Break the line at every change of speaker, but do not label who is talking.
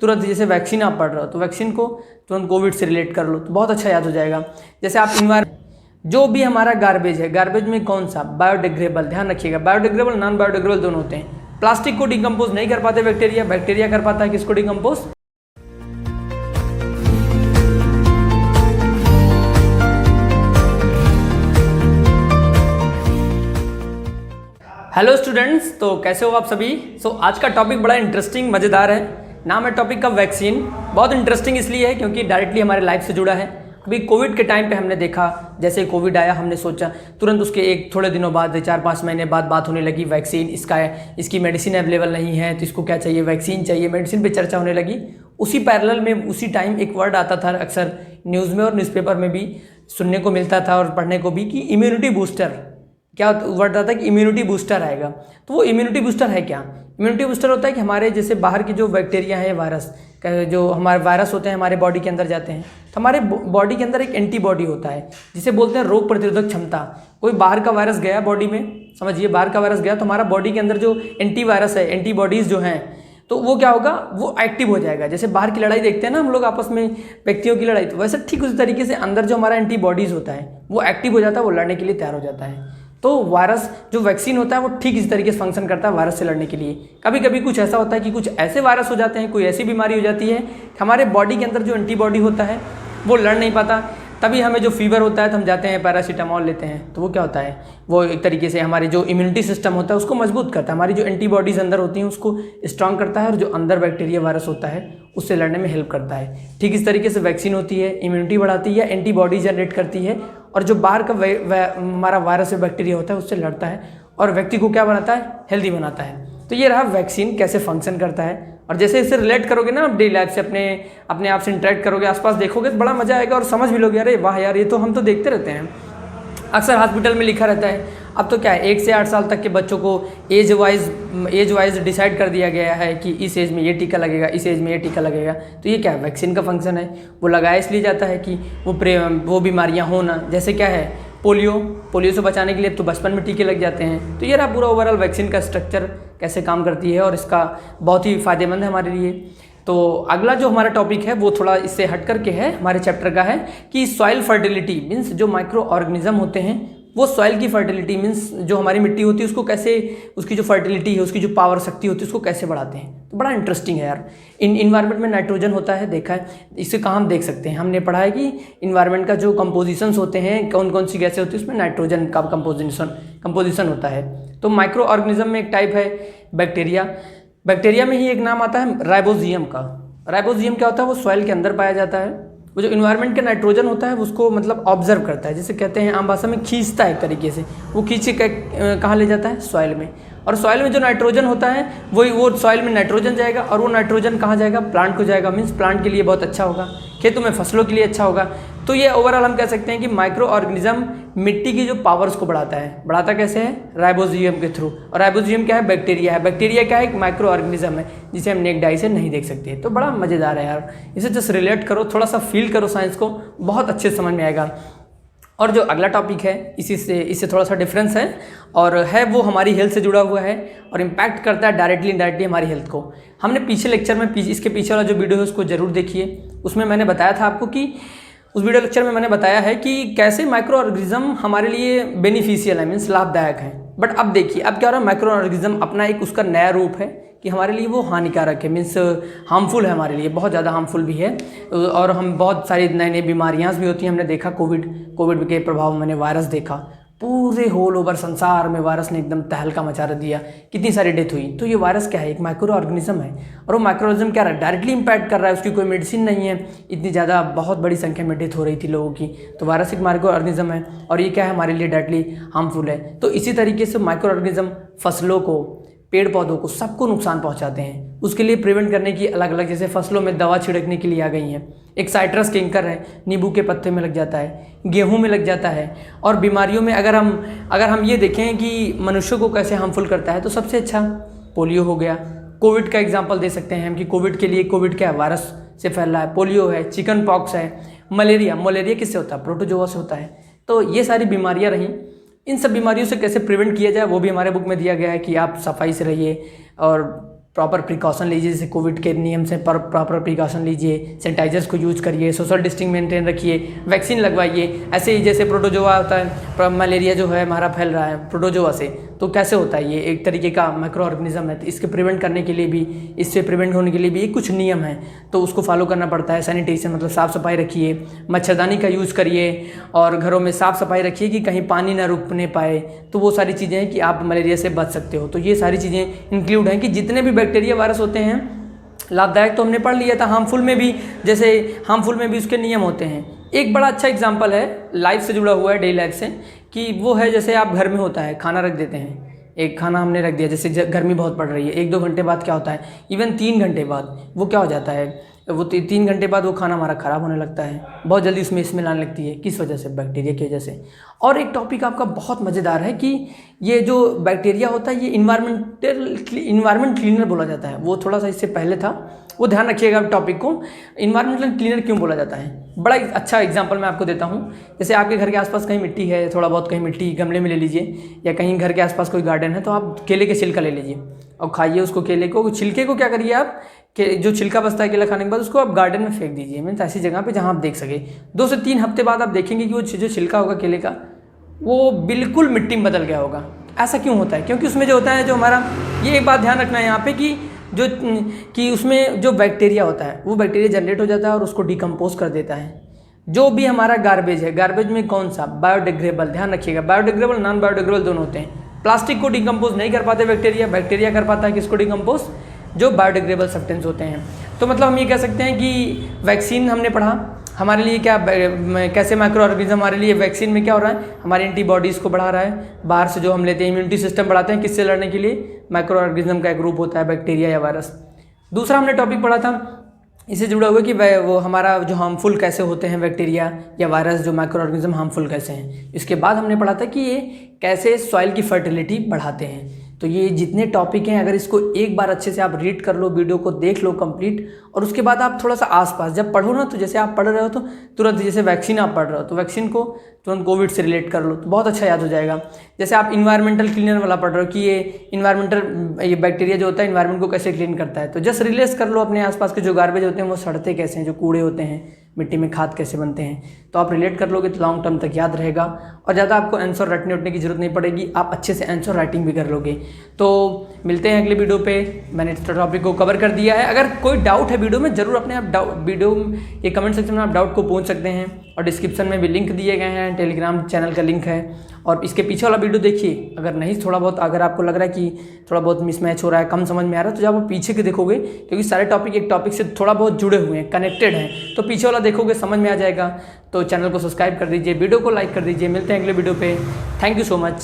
तुरंत जैसे वैक्सीन आप पढ़ रहे हो तो वैक्सीन को तुरंत कोविड से रिलेट कर लो तो बहुत अच्छा याद हो जाएगा। जैसे आप जो भी हमारा गार्बेज है, गार्बेज में कौन सा बायोडिग्रेडेबल, ध्यान रखिएगा, बायोडिग्रेडेबल नॉन बायोडिग्रेडेबल दोनों होते हैं। प्लास्टिक को डिकम्पोज नहीं कर पाते बैक्टीरिया, बैक्टीरिया कर पाता है किसको डिकम्पोज? हेलो स्टूडेंट्स, तो कैसे हो आप सभी? आज का टॉपिक बड़ा इंटरेस्टिंग मज़ेदार है। नाम है टॉपिक का वैक्सीन। बहुत इंटरेस्टिंग इसलिए है क्योंकि डायरेक्टली हमारे लाइफ से जुड़ा है। अभी कोविड के टाइम पे हमने देखा, जैसे कोविड आया हमने सोचा तुरंत उसके थोड़े दिनों बाद 4-5 महीने बाद बात होने लगी वैक्सीन इसका है, इसकी मेडिसिन अवेलेबल नहीं है तो इसको क्या चाहिए, वैक्सीन चाहिए, मेडिसिन पे चर्चा होने लगी। उसी पैरेलल में उसी टाइम एक वर्ड आता था अक्सर न्यूज़ में और न्यूज़पेपर में भी सुनने को मिलता था और पढ़ने को भी कि इम्यूनिटी बूस्टर। क्या वर्ड आता है कि इम्यूनिटी बूस्टर आएगा। तो वो इम्यूनिटी बूस्टर है क्या? इम्यूनिटी बूस्टर होता है कि हमारे जैसे बाहर की जो बैक्टीरिया है, वायरस, जो हमारे वायरस होते हैं हमारे बॉडी के अंदर जाते हैं तो हमारे बॉडी के अंदर एक एंटीबॉडी होता है जिसे बोलते हैं रोग प्रतिरोधक क्षमता। कोई बाहर का वायरस गया बॉडी में, समझिए बाहर का वायरस गया तो हमारा बॉडी के अंदर जो एंटीवायरस है, एंटीबॉडीज़ जो हैं, तो वो क्या होगा, वो एक्टिव हो जाएगा। जैसे बाहर की लड़ाई देखते हैं ना हम लोग आपस में, व्यक्तियों की लड़ाई, तो वैसे ठीक उसी तरीके से अंदर जो हमारा एंटीबॉडीज़ होता है वो एक्टिव हो जाता है, वो लड़ने के लिए तैयार हो जाता है। तो वायरस जो वैक्सीन होता है वो ठीक इसी तरीके से फंक्शन करता है वायरस से लड़ने के लिए। कभी कभी कुछ ऐसा होता है कि कुछ ऐसे वायरस हो जाते हैं, कोई ऐसी बीमारी हो जाती है कि हमारे बॉडी के अंदर जो एंटीबॉडी होता है वो लड़ नहीं पाता, तभी हमें जो फीवर होता है तो हम जाते हैं पैरासीटामोल लेते हैं। तो वो क्या होता है, वो एक तरीके से हमारे जो इम्यूनिटी सिस्टम होता है उसको मजबूत करता है, हमारी जो एंटीबॉडीज़ अंदर होती हैं उसको स्ट्रांग करता है और जो अंदर बैक्टीरिया वायरस होता है उससे लड़ने में हेल्प करता है। ठीक इस तरीके से वैक्सीन होती है, इम्यूनिटी बढ़ाती है, एंटीबॉडी जनरेट करती है और जो बाहर का हमारा वायरस या बैक्टीरिया होता है उससे लड़ता है और व्यक्ति को क्या बनाता है, हेल्दी बनाता है। तो ये रहा वैक्सीन कैसे फंक्शन करता है। और जैसे इससे रिलेट करोगे ना आप डेली लाइफ से, अपने आप से इंटरेक्ट करोगे, आसपास देखोगे तो बड़ा मजा आएगा और समझ भी लोगे, अरे वाह यार ये तो हम तो देखते रहते हैं, अक्सर हॉस्पिटल में लिखा रहता है। अब तो क्या है, 1 से 8 साल तक के बच्चों को एज वाइज डिसाइड कर दिया गया है कि इस एज में ये टीका लगेगा, इस एज में ये टीका लगेगा। तो ये क्या है, वैक्सीन का फंक्शन है। वो लगाया इसलिए जाता है कि वो बीमारियाँ हो ना, जैसे क्या है पोलियो से बचाने के लिए तो बचपन में टीके लग जाते हैं। तो ये रहा पूरा ओवरऑल वैक्सीन का स्ट्रक्चर कैसे काम करती है और इसका बहुत ही फ़ायदेमंद है हमारे लिए। तो अगला जो हमारा टॉपिक है वो थोड़ा इससे हट करके है, हमारे चैप्टर का है कि सॉइल फर्टिलिटी मीन्स जो माइक्रो ऑर्गेनिज्म होते हैं वो सॉइल की फर्टिलिटी मीन्स जो हमारी मिट्टी होती है उसको कैसे, उसकी जो फर्टिलिटी है, उसकी जो पावर शक्ति होती है उसको कैसे बढ़ाते हैं। तो बड़ा इंटरेस्टिंग है यार। इन्वायरमेंट में नाइट्रोजन होता है, देखा है, इसे कहाँ हम देख सकते हैं, हमने पढ़ा है कि इन्वायरमेंट का जो कंपोजिशंस होते हैं, कौन कौन सी गैसें होती है, उसमें नाइट्रोजन का कंपोजिशन होता है। तो माइक्रो ऑर्गेनिज्म में एक टाइप है बैक्टीरिया। बैक्टीरिया में ही एक नाम आता है राइबोजियम का। राइबोजियम क्या होता है, वो सॉइल के अंदर पाया जाता है। वो जो इन्वायरमेंट के नाइट्रोजन होता है उसको मतलब ऑब्जर्व करता है, जैसे कहते हैं आम भाषा में खींचता है एक तरीके से, वो खींच के कहाँ ले जाता है, सॉइल में। और सॉइल में जो नाइट्रोजन होता है वो सॉइल में नाइट्रोजन जाएगा और वो नाइट्रोजन कहाँ जाएगा, प्लांट को जाएगा। मीन्स प्लांट के लिए बहुत अच्छा होगा, खेतों में फसलों के लिए अच्छा होगा। तो ये ओवरऑल हम कह सकते हैं कि माइक्रो ऑर्गेनिज्म मिट्टी की जो पावर्स को बढ़ाता है। बढ़ाता कैसे है, राइबोजियम के थ्रू। और राइबोजियम क्या है, बैक्टीरिया है। बैक्टीरिया क्या है, एक माइक्रो ऑर्गेनिज्म है जिसे हम नेक डाई से नहीं देख सकते। तो बड़ा मज़ेदार है यार, इसे जस्ट रिलेट करो, थोड़ा सा फील करो साइंस को, बहुत अच्छे समझ में आएगा। और जो अगला टॉपिक है इससे थोड़ा सा डिफरेंस है और है वो हमारी हेल्थ से जुड़ा हुआ है और इम्पैक्ट करता है डायरेक्टली इनडायरेक्टली हमारी हेल्थ को। हमने पीछे लेक्चर में इसके पीछे वाला जो वीडियो है उसको जरूर देखिए, उसमें मैंने बताया था आपको कि उस वीडियो लेक्चर में मैंने बताया है कि कैसे माइक्रो ऑर्गेनिज्म हमारे लिए बेनिफिशियल है, मीन्स लाभदायक है। बट अब देखिए अब क्या हो रहा है, माइक्रो ऑर्गेनिज्म अपना एक उसका नया रूप है कि हमारे लिए वो हानिकारक है, मीन्स हार्मफुल है हमारे लिए, बहुत ज़्यादा हार्मफुल भी है। और हम बहुत सारी नई नई बीमारियाँ भी होती हैं। हमने देखा कोविड के प्रभाव में मैंने वायरस देखा, पूरे होल ओवर संसार में वायरस ने एकदम तहलका मचा दिया, कितनी सारी डेथ हुई। तो ये वायरस क्या है, एक माइक्रो ऑर्गेनिज्म है और वो माइक्रो ऑर्गेनिज्म क्या रहा है, डायरेक्टली इम्पैक्ट कर रहा है, उसकी कोई मेडिसिन नहीं है। इतनी ज़्यादा बहुत बड़ी संख्या में डेथ हो रही थी लोगों की। तो वायरस एक माइक्रो ऑर्गेनिज्म है और ये क्या है, हमारे लिए डायरेक्टली हार्मफुल है। तो इसी तरीके से माइक्रो ऑर्गेनिज्म फसलों को, पेड़ पौधों को, सबको नुकसान पहुंचाते हैं। उसके लिए प्रिवेंट करने की अलग अलग, जैसे फसलों में दवा छिड़कने के लिए आ गई हैं। एक साइट्रस कैंकर है, नींबू के पत्ते में लग जाता है, गेहूं में लग जाता है। और बीमारियों में अगर हम ये देखें कि मनुष्यों को कैसे हार्मफुल करता है तो सबसे अच्छा पोलियो हो गया। कोविड का एग्जाम्पल दे सकते हैं हम कि कोविड के लिए, कोविड क्या है, वायरस से फैल रहा है। पोलियो है, चिकन पॉक्स है, मलेरिया किससे होता है, प्रोटोजोआ से होता है। तो ये सारी बीमारियाँ रहीं। इन सब बीमारियों से कैसे प्रिवेंट किया जाए वो भी हमारे बुक में दिया गया है कि आप सफाई से रहिए और प्रॉपर प्रिकॉशन लीजिए, जैसे कोविड के नियम से प्रॉपर प्रिकॉशन लीजिए, सैनिटाइजर्स को यूज करिए, सोशल डिस्टेंस मेंटेन रखिए, वैक्सीन लगवाइए। ऐसे ही जैसे प्रोटोजोआ होता है, मलेरिया जो है हमारा फैल रहा है प्रोटोजोआ से, तो कैसे होता है, ये एक तरीके का माइक्रो ऑर्गेनिज्म है, तो इसके प्रिवेंट करने के लिए भी, इससे प्रिवेंट होने के लिए भी कुछ नियम है, तो उसको फॉलो करना पड़ता है। सैनिटेशन मतलब साफ़ सफाई रखिए, मच्छरदानी का यूज़ करिए, और घरों में साफ़ सफाई रखिए कि कहीं पानी ना रुकने पाए। तो वो सारी चीज़ें हैं कि आप मलेरिया से बच सकते हो। तो ये सारी चीज़ें इंक्लूड हैं कि जितने भी बैक्टीरिया वायरस होते हैं, लाभदायक तो हमने पढ़ लिया था, हार्मफुल में भी, जैसे हार्मफुल में भी उसके नियम होते हैं। एक बड़ा अच्छा एग्जांपल है, लाइफ से जुड़ा हुआ है, डेली लाइफ से, कि वो है जैसे आप घर में होता है, खाना रख देते हैं, एक खाना हमने रख दिया, जैसे गर्मी बहुत पड़ रही है, 1-2 घंटे बाद क्या होता है, इवन 3 घंटे बाद वो क्या हो जाता है, वो 3 घंटे बाद वो खाना हमारा ख़राब होने लगता है, बहुत जल्दी उसमें स्मेल आने लगती है। किस वजह से? बैक्टीरिया की वजह से। और एक टॉपिक आपका बहुत मज़ेदार है कि ये जो बैक्टीरिया होता है, ये इन्वायरमेंट क्लीनर बोला जाता है। वो थोड़ा सा इससे पहले था, वो ध्यान रखिएगा टॉपिक को। इन्वायरमेंटल क्लीनर क्यों बोला जाता है? बड़ा अच्छा एग्जांपल मैं आपको देता हूँ। जैसे आपके घर के आसपास कहीं मिट्टी है, थोड़ा बहुत कहीं मिट्टी गमले में ले लीजिए, या कहीं घर के आसपास कोई गार्डन है, तो आप केले के छिलका ले लीजिए और खाइए उसको। केले को, छिलके को क्या करिए आप, कि जो छिलका बचता है केला खाने के बाद, उसको आप गार्डन में फेंक दीजिए, मीन्स ऐसी जगह पे जहाँ आप देख सके। 2 से 3 हफ्ते बाद आप देखेंगे कि वो जो छिलका होगा केले का, वो बिल्कुल मिट्टी में बदल गया होगा। ऐसा क्यों होता है? क्योंकि उसमें जो होता है, जो हमारा, ये एक बात ध्यान रखना है यहाँ पे कि उसमें जो बैक्टीरिया होता है, वो बैक्टीरिया जनरेट हो जाता है और उसको डिकम्पोज कर देता है। जो भी हमारा गार्बेज है, गार्बेज में कौन सा? बायोडिग्रेडेबल, ध्यान रखिएगा, बायोडिग्रेडेबल, नॉन बायोडिग्रेडेबल दोनों होते हैं। प्लास्टिक को डिकम्पोज नहीं कर पाते बैक्टीरिया, बैक्टीरिया कर पाता है किसको डिकम्पोज? जो बायोडिग्रेडेबल सब्सटेंस होते हैं। तो मतलब हम ये कह सकते हैं कि वैक्सीन हमने पढ़ा, हमारे लिए क्या, कैसे माइक्रो ऑर्गेनिज्म हमारे लिए वैक्सीन में क्या हो रहा है, हमारी एंटीबॉडीज़ को बढ़ा रहा है। बाहर से जो हम लेते हैं, इम्यूनिटी सिस्टम बढ़ाते हैं, किससे लड़ने के लिए? माइक्रो ऑर्गेनिज्म का एक ग्रुप होता है, बैक्टीरिया या वायरस। दूसरा हमने टॉपिक पढ़ा था, इससे जुड़ा हुआ कि वो हमारा जो हार्मफुल कैसे होते हैं बैक्टीरिया या वायरस, जो माइक्रो ऑर्गेनिज्म हार्मफुल कैसे हैं। इसके बाद हमने पढ़ा था कि ये कैसे सॉइल की फर्टिलिटी बढ़ाते हैं। तो ये जितने टॉपिक हैं, अगर इसको एक बार अच्छे से आप रीड कर लो, वीडियो को देख लो कंप्लीट, और उसके बाद आप थोड़ा सा आसपास जब पढ़ो ना, तो जैसे आप पढ़ रहे हो तो तुरंत, जैसे वैक्सीन आप पढ़ रहे हो तो वैक्सीन को तुरंत कोविड से रिलेट कर लो, तो बहुत अच्छा याद हो जाएगा। जैसे आप इन्वायरमेंटल क्लीनर वाला पढ़ रहे हो कि ये ये बैक्टीरिया जो होता है इन्वायरमेंट को कैसे क्लीन करता है, तो जस्ट रिलेट कर लो अपने आसपास के जो गार्बेज होते हैं वो सड़ते कैसे हैं, जो कूड़े होते हैं, मिट्टी में खाद कैसे बनते हैं, तो आप रिलेट कर लोगे तो लॉन्ग टर्म तक याद रहेगा, और ज़्यादा आपको आंसर रटने उठने की जरूरत नहीं पड़ेगी, आप अच्छे से आंसर राइटिंग भी कर लोगे। तो मिलते हैं अगले वीडियो पे, मैंने टॉपिक को कवर कर दिया है। अगर कोई डाउट है वीडियो में, ज़रूर अपने आप वीडियो ये कमेंट सेक्शन में आप डाउट को पूछ सकते हैं, और डिस्क्रिप्शन में भी लिंक दिए गए हैं, टेलीग्राम चैनल का लिंक है, और इसके पीछे वाला वीडियो देखिए। अगर नहीं, थोड़ा बहुत अगर आपको लग रहा है कि थोड़ा बहुत मिसमैच हो रहा है, कम समझ में आ रहा है, तो जब आप पीछे के देखोगे, क्योंकि सारे टॉपिक एक टॉपिक से थोड़ा बहुत जुड़े हुए हैं, कनेक्टेड हैं, तो पीछे वाला देखोगे समझ में आ जाएगा। तो चैनल को सब्सक्राइब कर दीजिए, वीडियो को लाइक कर दीजिए। मिलते हैं अगले वीडियो पे। Thank you so much.